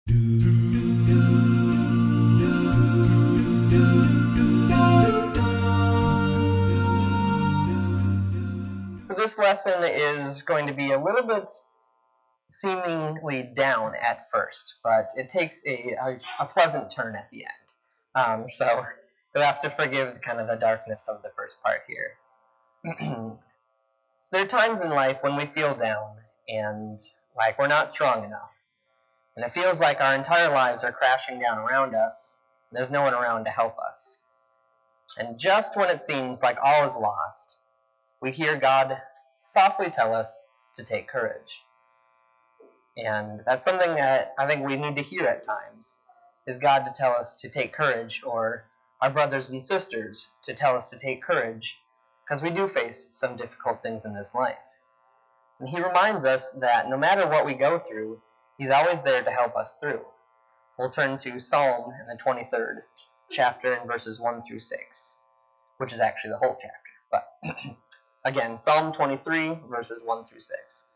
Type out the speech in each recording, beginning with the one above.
So this lesson is going to be a little bit seemingly down at first, but it takes a pleasant turn at the end. So you'll have to forgive kind of the darkness of the first part here. There are times in life when we feel down and like we're not strong enough. And it feels like our entire lives are crashing down around us. And there's no one around to help us. And just when it seems like all is lost, we hear God softly tell us to take courage. And that's something that I think we need to hear at times, is God to tell us to take courage, or our brothers and sisters to tell us to take courage, because we do face some difficult things in this life. And he reminds us that no matter what we go through, he's always there to help us through. We'll turn to Psalm in the 23rd chapter in verses 1 through 6, which is actually the whole chapter. But again, Psalm 23, verses 1 through 6.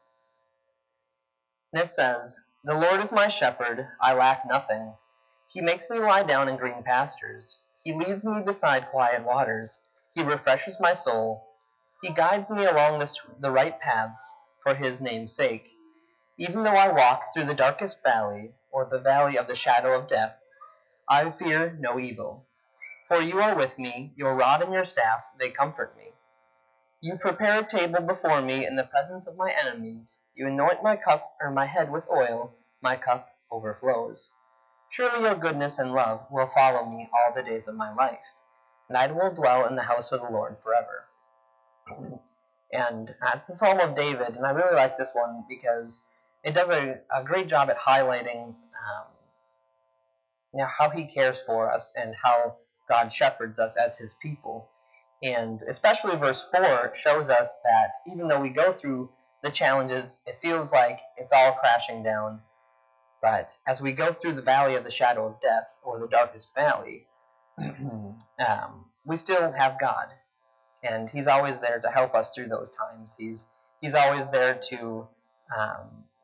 And it says, "The Lord is my shepherd, I lack nothing. He makes me lie down in green pastures. He leads me beside quiet waters. He refreshes my soul. He guides me along the right paths for his name's sake. Even though I walk through the darkest valley, or the valley of the shadow of death, I fear no evil. For you are with me, your rod and your staff, they comfort me. You prepare a table before me in the presence of my enemies. You anoint my head with oil, my cup overflows. Surely your goodness and love will follow me all the days of my life, and I will dwell in the house of the Lord forever." And it's the Psalm of David, and I really like this one because it does a great job at highlighting how he cares for us and how God shepherds us as his people. And especially verse 4 shows us that even though we go through the challenges, it feels like it's all crashing down. But as we go through the valley of the shadow of death, or the darkest valley, we still have God. And he's always there to help us through those times. He's always there to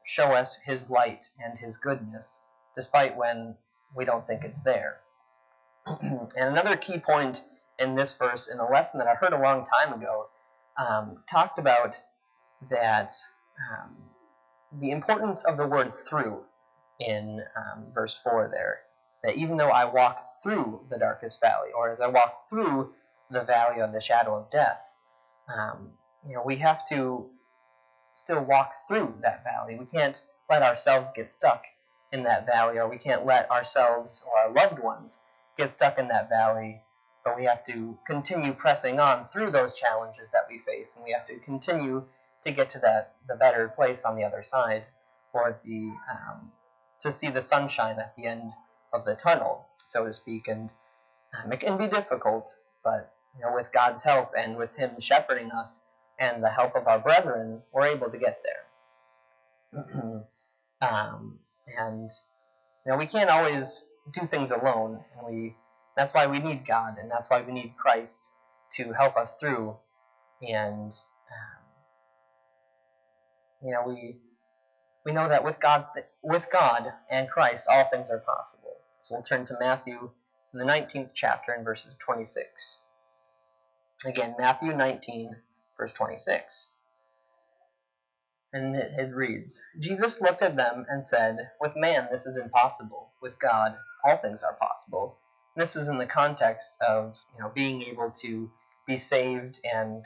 show us his light and his goodness, despite when we don't think it's there. And another key point in this verse, in a lesson that I heard a long time ago, talked about that the importance of the word through in verse 4 there. That even though I walk through the darkest valley, or as I walk through the valley of the shadow of death, we have to still walk through that valley. We can't let ourselves get stuck in that valley, or we can't let ourselves or our loved ones get stuck in that valley, but we have to continue pressing on through those challenges that we face, and we have to continue to get to the better place on the other side, or to see the sunshine at the end of the tunnel, so to speak. And it can be difficult, but with God's help and with him shepherding us and the help of our brethren, we're able to get there. And we can't always do things alone, and that's why we need God, and that's why we need Christ to help us through. And we know that with God and Christ, all things are possible. So we'll turn to Matthew in the 19th chapter in verses 26. Again, Matthew 19, verse 26. And it reads, "Jesus looked at them and said, 'With man this is impossible. With God all things are possible.'" And this is in the context of being able to be saved and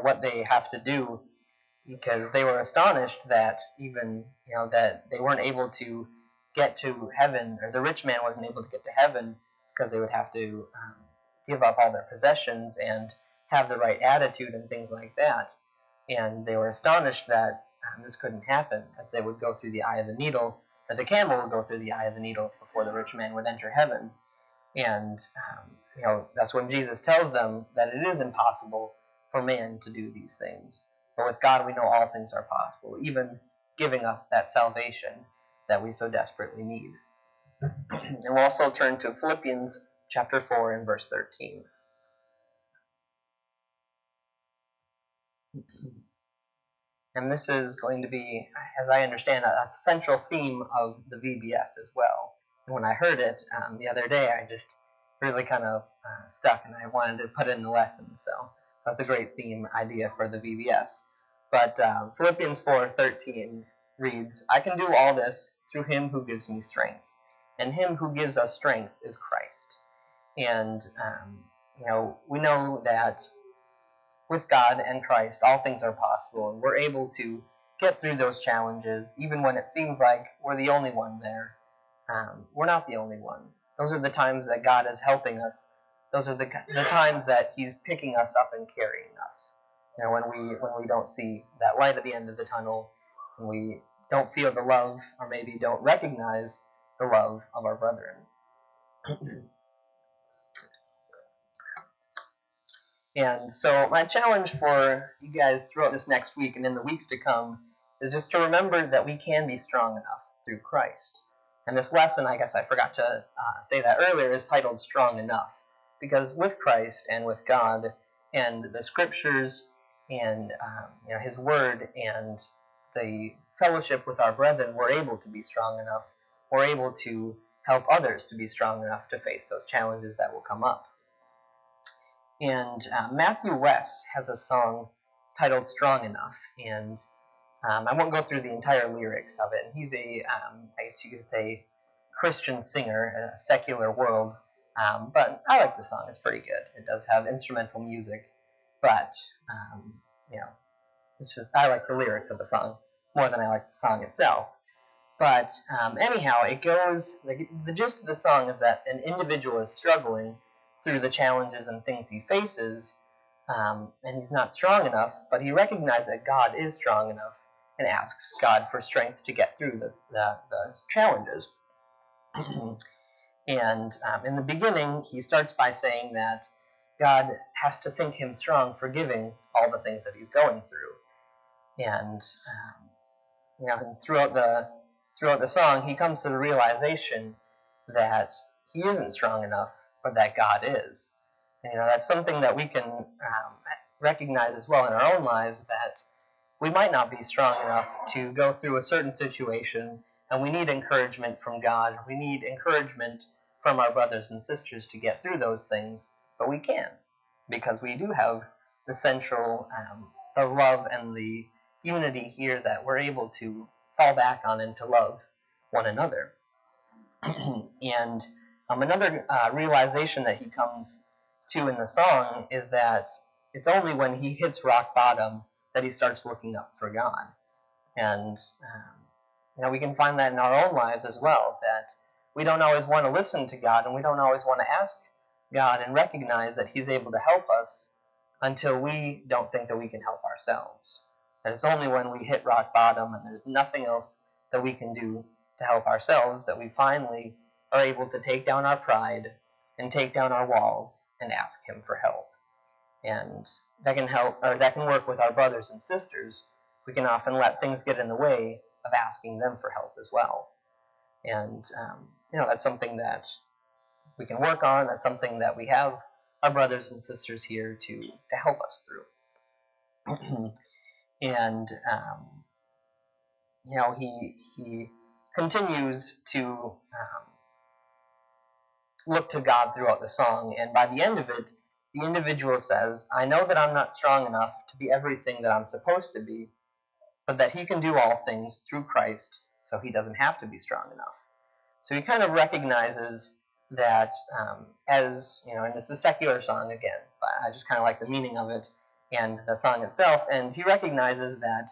what they have to do, because they were astonished that even that they weren't able to get to heaven, or the rich man wasn't able to get to heaven, because they would have to give up all their possessions and have the right attitude and things like that. And they were astonished that this couldn't happen, as they would go through the eye of the needle, or the camel would go through the eye of the needle before the rich man would enter heaven. And that's when Jesus tells them that it is impossible for man to do these things. But with God we know all things are possible, even giving us that salvation that we so desperately need. And we'll also turn to Philippians chapter 4 and verse 13. And this is going to be, as I understand, a central theme of the VBS as well. And when I heard it the other day, I just really kind of stuck, and I wanted to put it in the lesson. So that was a great theme idea for the VBS. But Philippians 4:13 reads, I can do all this through him who gives me strength. And him who gives us strength is Christ. And, we know that with God and Christ, all things are possible, and we're able to get through those challenges, even when it seems like we're the only one there. We're not the only one. Those are the times that God is helping us. Those are the times that he's picking us up and carrying us. When we don't see that light at the end of the tunnel, and we don't feel the love, or maybe don't recognize the love of our brethren. And so my challenge for you guys throughout this next week and in the weeks to come is just to remember that we can be strong enough through Christ. And this lesson, I guess I forgot to say that earlier, is titled Strong Enough. Because with Christ and with God and the Scriptures and his Word and the fellowship with our brethren, we're able to be strong enough. We're able to help others to be strong enough to face those challenges that will come up. And Matthew West has a song titled Strong Enough, and I won't go through the entire lyrics of it. He's a, I guess you could say, Christian singer, a secular world, but I like the song. It's pretty good. It does have instrumental music, but, it's just, I like the lyrics of the song more than I like the song itself. But anyhow, it goes, the gist of the song is that an individual is struggling through the challenges and things he faces, and he's not strong enough, but he recognizes that God is strong enough and asks God for strength to get through the challenges. And in the beginning, he starts by saying that God has to think him strong for giving all the things that he's going through. And throughout the song, he comes to the realization that he isn't strong enough, but that God is. And, that's something that we can recognize as well in our own lives, that we might not be strong enough to go through a certain situation, and we need encouragement from God. We need encouragement from our brothers and sisters to get through those things, but we can, because we do have the central, the love and the unity here that we're able to fall back on and to love one another. And another realization that he comes to in the song is that it's only when he hits rock bottom that he starts looking up for God. And we can find that in our own lives as well, that we don't always want to listen to God, and we don't always want to ask God and recognize that he's able to help us until we don't think that we can help ourselves. That it's only when we hit rock bottom and there's nothing else that we can do to help ourselves that we finally are able to take down our pride and take down our walls and ask him for help. And that can help, or that can work with our brothers and sisters. We can often let things get in the way of asking them for help as well. And that's something that we can work on. That's something that we have our brothers and sisters here to help us through. And he continues to look to God throughout the song, and by the end of it, the individual says, I know that I'm not strong enough to be everything that I'm supposed to be, but that he can do all things through Christ, so he doesn't have to be strong enough. So he kind of recognizes that as, and it's a secular song again, but I just kind of like the meaning of it and the song itself, and he recognizes that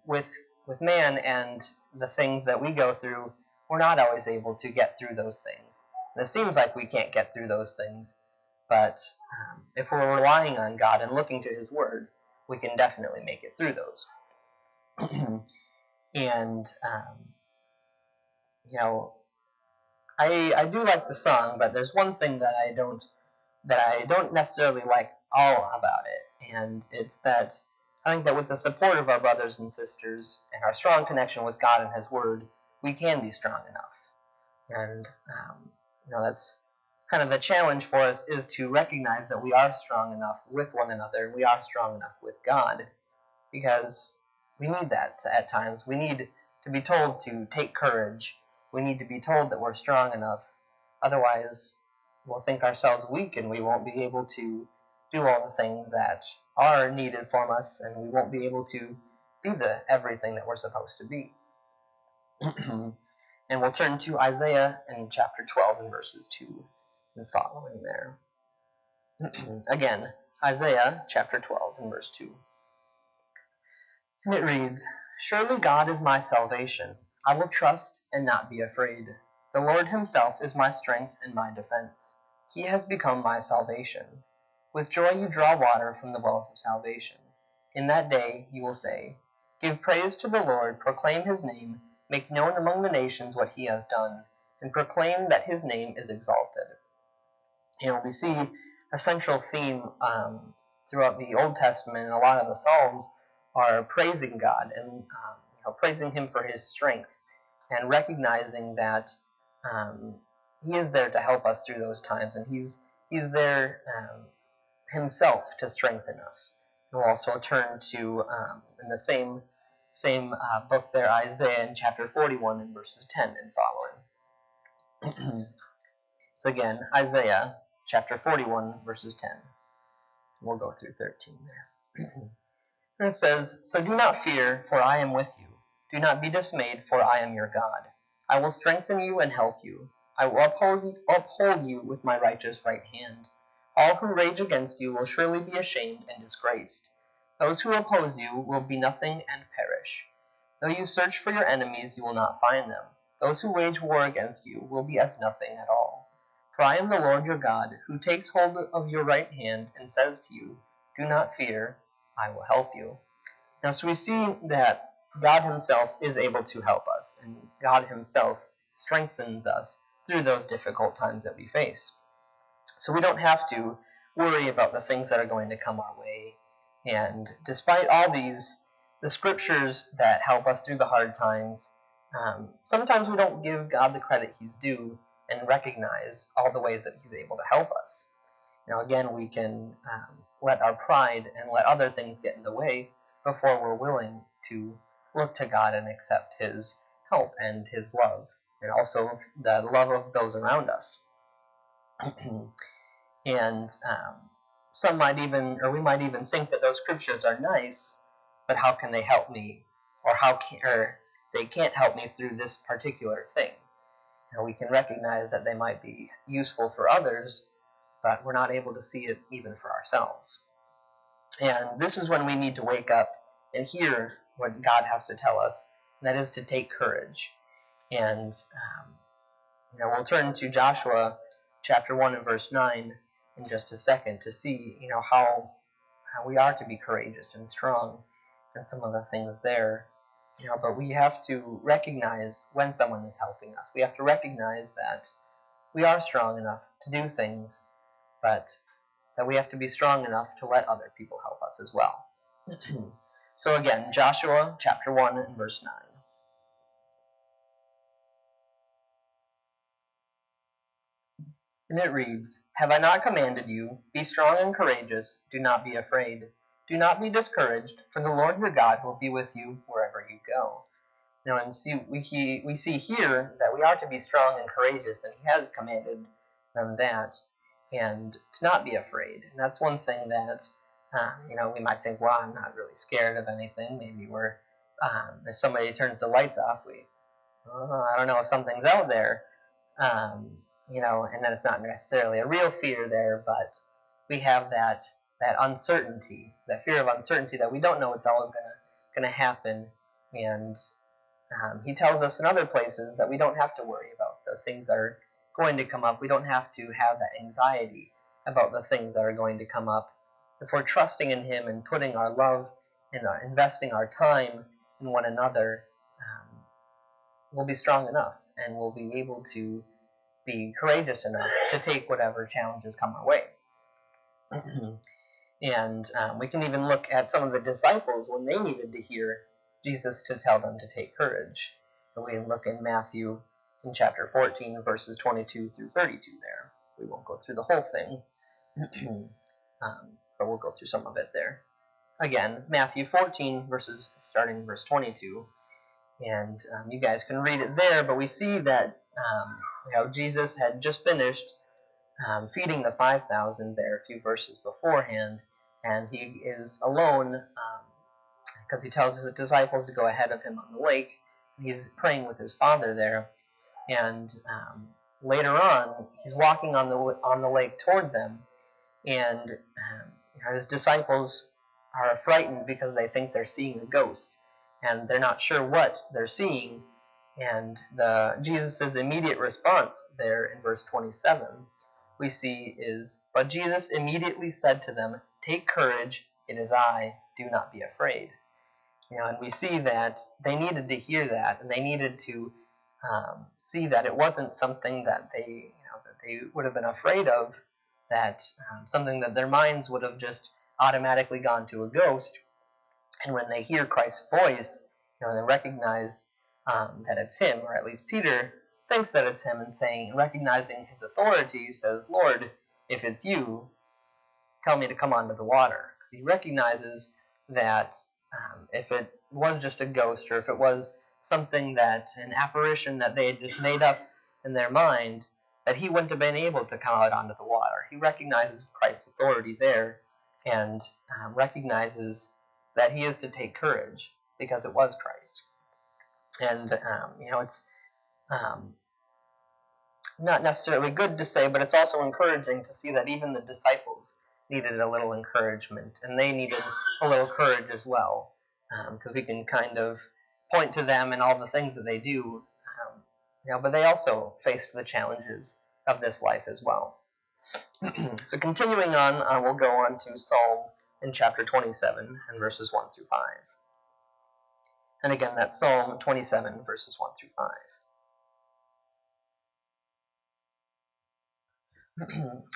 with man and the things that we go through, we're not always able to get through those things. And it seems like we can't get through those things, but if we're relying on God and looking to his word, we can definitely make it through those. And, I do like the song, but there's one thing that I don't necessarily like all about it, and it's that I think that with the support of our brothers and sisters and our strong connection with God and his word, we can be strong enough. And, that's kind of the challenge for us, is to recognize that we are strong enough with one another, and we are strong enough with God, because We need that at times. We need to be told to take courage. We need to be told that we're strong enough. Otherwise, we'll think ourselves weak and we won't be able to do all the things that are needed from us, and we won't be able to be the everything that we're supposed to be. And we'll turn to Isaiah in chapter 12 and verses 2 and following there. Again, Isaiah chapter 12 and verse 2. And it reads, "Surely God is my salvation. I will trust and not be afraid. The Lord himself is my strength and my defense. He has become my salvation. With joy you draw water from the wells of salvation. In that day you will say, give praise to the Lord, proclaim his name, make known among the nations what he has done, and proclaim that his name is exalted." We see a central theme throughout the Old Testament, and a lot of the Psalms are praising God and praising him for his strength, and recognizing that he is there to help us through those times, and he's there himself to strengthen us. We'll also turn to in the same book there, Isaiah in chapter 41 and verses 10 and following. So again, Isaiah chapter 41 verses 10. We'll go through 13 there. And it says, "So do not fear, for I am with you. Do not be dismayed, for I am your God. I will strengthen you and help you. I will uphold you with my righteous right hand. All who rage against you will surely be ashamed and disgraced. Those who oppose you will be nothing and perish. Though you search for your enemies, you will not find them. Those who wage war against you will be as nothing at all. For I am the Lord your God, who takes hold of your right hand and says to you, do not fear, I will help you." Now, so we see that God himself is able to help us, and God himself strengthens us through those difficult times that we face. So we don't have to worry about the things that are going to come our way. And despite all the scriptures that help us through the hard times, sometimes we don't give God the credit he's due and recognize all the ways that he's able to help us. Now, again, we can let our pride and let other things get in the way before we're willing to look to God and accept his help and his love, and also the love of those around us. And we might even think that those scriptures are nice, but how can they help me? Or they can't help me through this particular thing. We can recognize that they might be useful for others, but we're not able to see it even for ourselves. And this is when we need to wake up and hear what God has to tell us, and that is to take courage. And we'll turn to Joshua chapter 1 and verse 9 in just a second to see how we are to be courageous and strong, and some of the things there. But we have to recognize when someone is helping us. We have to recognize that we are strong enough to do things, but that we have to be strong enough to let other people help us as well. So again, Joshua chapter 1 and verse 9. And it reads, "Have I not commanded you? Be strong and courageous. Do not be afraid. Do not be discouraged, for the Lord your God will be with you wherever you go." And we see here that we are to be strong and courageous, and he has commanded them that, and to not be afraid. And that's one thing that, we might think, well, I'm not really scared of anything. Maybe if somebody turns the lights off, I don't know if something's out there. And then it's not necessarily a real fear there, but we have that uncertainty, that fear of uncertainty, that we don't know what's all gonna happen. And he tells us in other places that we don't have to worry about the things that are going to come up. We don't have to have that anxiety about the things that are going to come up. If we're trusting in him and putting our love and investing our time in one another, we'll be strong enough, and we'll be able to be courageous enough to take whatever challenges come our way. And we can even look at some of the disciples when they needed to hear Jesus to tell them to take courage. And we can look in Matthew in chapter 14, verses 22 through 32 there. We won't go through the whole thing, but we'll go through some of it there. again, Matthew 14, starting verse 22. And you guys can read it there, but we see that Jesus had just finished feeding the 5,000 there a few verses beforehand, and he is alone because he tells his disciples to go ahead of him on the lake. He's praying with his Father there, and later on, he's walking on the lake toward them, and his disciples are frightened because they think they're seeing a ghost, and they're not sure what they're seeing. And Jesus' immediate response there in verse 27 we see is, "But Jesus immediately said to them, 'Take courage, it is I, do not be afraid.'" And we see that they needed to hear that, and they needed to see that it wasn't something that they would have been afraid of, that something that their minds would have just automatically gone to a ghost. And when they hear Christ's voice, they recognize that it's him, or at least Peter thinks that it's him, and recognizing his authority, says, "Lord, if it's you, tell me to come onto the water." Because he recognizes that if it was just a ghost, or if it was something an apparition that they had just made up in their mind, that he wouldn't have been able to come out onto the water. He recognizes Christ's authority there, and recognizes that he is to take courage because it was Christ. And it's not necessarily good to say, but it's also encouraging to see that even the disciples needed a little encouragement, and they needed a little courage as well, because we can kind of point to them and all the things that they do, but they also faced the challenges of this life as well. So continuing on, we'll go on to Psalm in chapter 27 and verses 1 through 5. And again, that's Psalm 27, verses 1 through 5.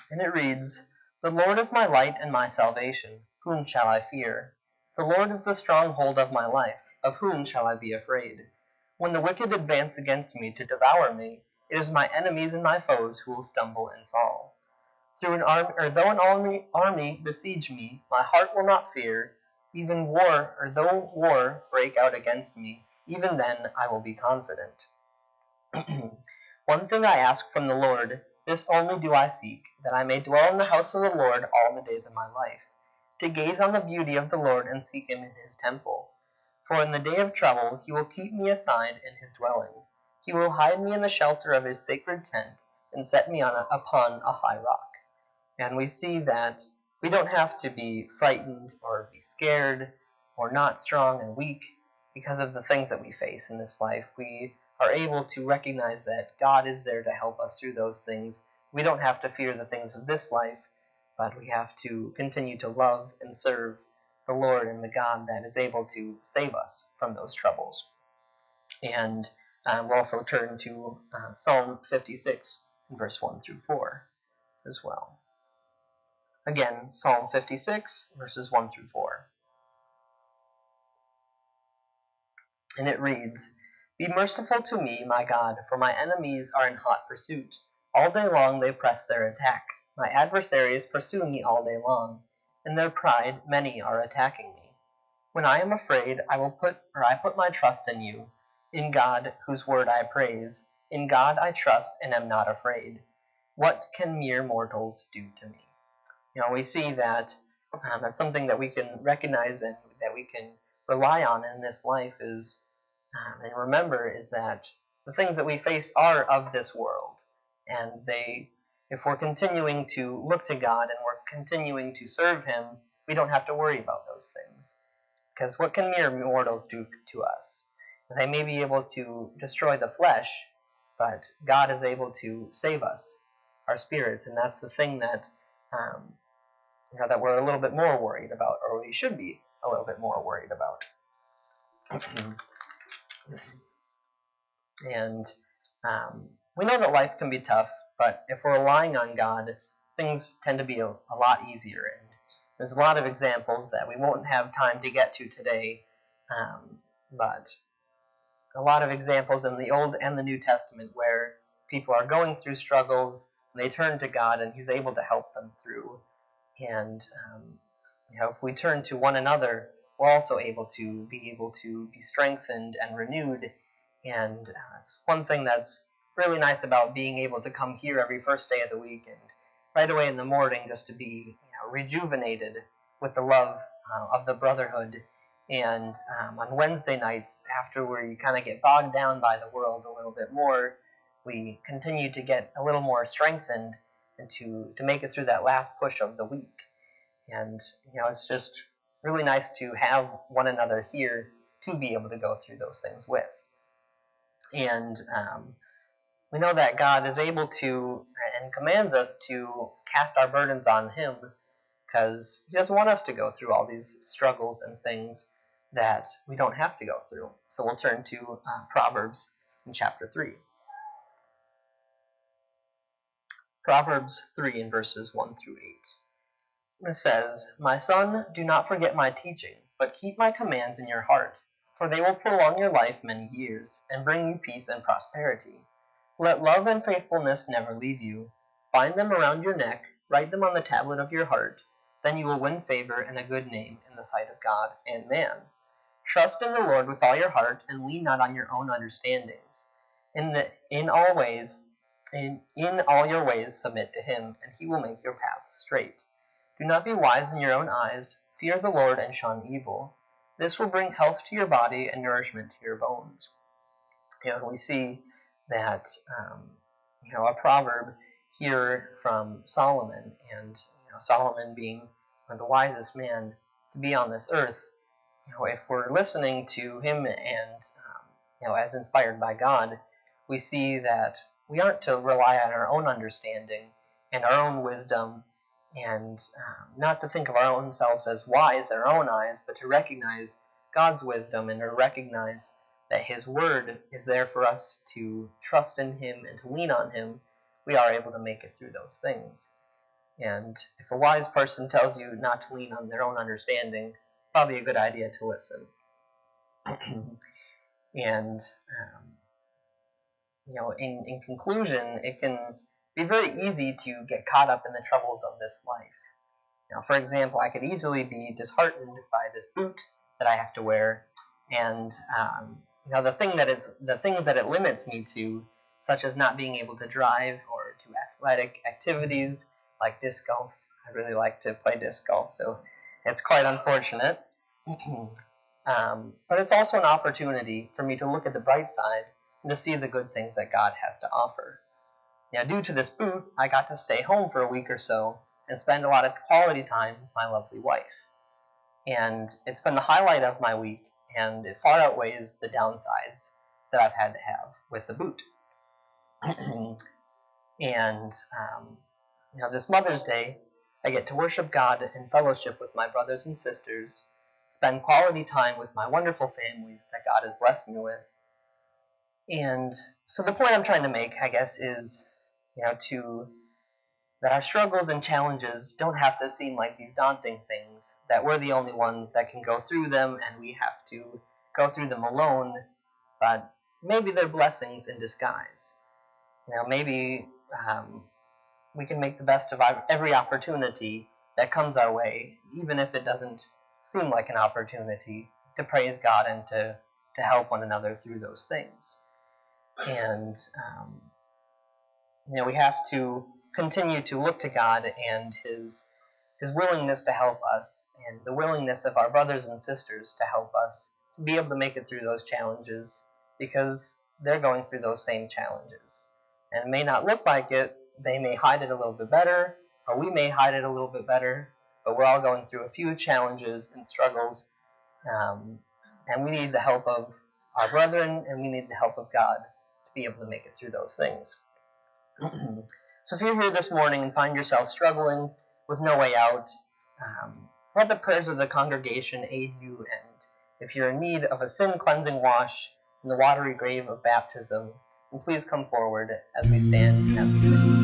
And it reads, "The Lord is my light and my salvation. Whom shall I fear? The Lord is the stronghold of my life. Of whom shall I be afraid? When the wicked advance against me to devour me, it is my enemies and my foes who will stumble and fall. Though an army besiege me, my heart will not fear. Though war break out against me, even then I will be confident. One thing I ask from the Lord, this only do I seek, that I may dwell in the house of the Lord all the days of my life, to gaze on the beauty of the Lord and seek him in his temple. For in the day of trouble he will keep me aside in his dwelling. He will hide me in the shelter of his sacred tent, and set me upon a high rock." And we see that we don't have to be frightened or be scared or not strong and weak because of the things that we face in this life. We are able to recognize that God is there to help us through those things. We don't have to fear the things of this life, but we have to continue to love and serve the Lord and the God that is able to save us from those troubles. And we'll also turn to Psalm 56, verse 1 through 4 as well. Again, Psalm 56, verses 1 through 4. And it reads, "Be merciful to me, my God, for my enemies are in hot pursuit. All day long they press their attack. My adversaries pursue me all day long. In their pride many are attacking me. When I am afraid, I put my trust in you, in God, whose word I praise. In God I trust and am not afraid. What can mere mortals do to me?" We see that that's something that we can recognize and that we can rely on in this life and remember is that the things that we face are of this world, and if we're continuing to look to God and we're continuing to serve him, we don't have to worry about those things. Because what can mere mortals do to us? They may be able to destroy the flesh, but God is able to save us, our spirits, and that's the thing that that we're a little bit more worried about, or we should be a little bit more worried about. And we know that life can be tough, but if we're relying on God, things tend to be a lot easier. And there's a lot of examples that we won't have time to get to today, but a lot of examples in the Old and the New Testament where people are going through struggles, and they turn to God, and he's able to help them through. And if we turn to one another, we're also able to be strengthened and renewed. And that's one thing that's really nice about being able to come here every first day of the week and right away in the morning, just to be rejuvenated with the love of the brotherhood. And on Wednesday nights, after we kind of get bogged down by the world a little bit more, we continue to get a little more strengthened and to make it through that last push of the week. And it's just really nice to have one another here to be able to go through those things with. And we know that God is able to and commands us to cast our burdens on him, because he doesn't want us to go through all these struggles and things that we don't have to go through. So we'll turn to Proverbs in chapter 3. Proverbs 3 in verses 1 through 8. It says, "My son, do not forget my teaching, but keep my commands in your heart, for they will prolong your life many years, and bring you peace and prosperity. Let love and faithfulness never leave you. Bind them around your neck, write them on the tablet of your heart. Then you will win favor and a good name in the sight of God and man. Trust in the Lord with all your heart, and lean not on your own understandings. In all your ways submit to him, and he will make your paths straight. Do not be wise in your own eyes. Fear the Lord and shun evil. This will bring health to your body and nourishment to your bones." We see that a proverb here from Solomon, and Solomon being the wisest man to be on this earth. If we're listening to him and as inspired by God, we see that we aren't to rely on our own understanding and our own wisdom, and not to think of our own selves as wise in our own eyes, but to recognize God's wisdom and to recognize that his word is there for us to trust in him and to lean on him. We are able to make it through those things. And if a wise person tells you not to lean on their own understanding, probably a good idea to listen. And in conclusion, it can be very easy to get caught up in the troubles of this life. For example, I could easily be disheartened by this boot that I have to wear, and the things that it limits me to, such as not being able to drive or do athletic activities like disc golf. I really like to play disc golf, so it's quite unfortunate. But it's also an opportunity for me to look at the bright side and to see the good things that God has to offer. Due to this boot, I got to stay home for a week or so and spend a lot of quality time with my lovely wife. And it's been the highlight of my week, and it far outweighs the downsides that I've had to have with the boot. And this Mother's Day, I get to worship God and fellowship with my brothers and sisters, spend quality time with my wonderful families that God has blessed me with. And so the point I'm trying to make, I guess, is that our struggles and challenges don't have to seem like these daunting things, that we're the only ones that can go through them and we have to go through them alone, but maybe they're blessings in disguise. Maybe we can make the best of every opportunity that comes our way, even if it doesn't seem like an opportunity, to praise God and to help one another through those things. And we have to continue to look to God and his willingness to help us, and the willingness of our brothers and sisters to help us to be able to make it through those challenges, because they're going through those same challenges. And it may not look like it, they may hide it a little bit better, or we may hide it a little bit better, but we're all going through a few challenges and struggles, and we need the help of our brethren, and we need the help of God to be able to make it through those things. So if you're here this morning and find yourself struggling with no way out, let the prayers of the congregation aid you, and if you're in need of a sin-cleansing wash in the watery grave of baptism, then please come forward as we stand and as we sing.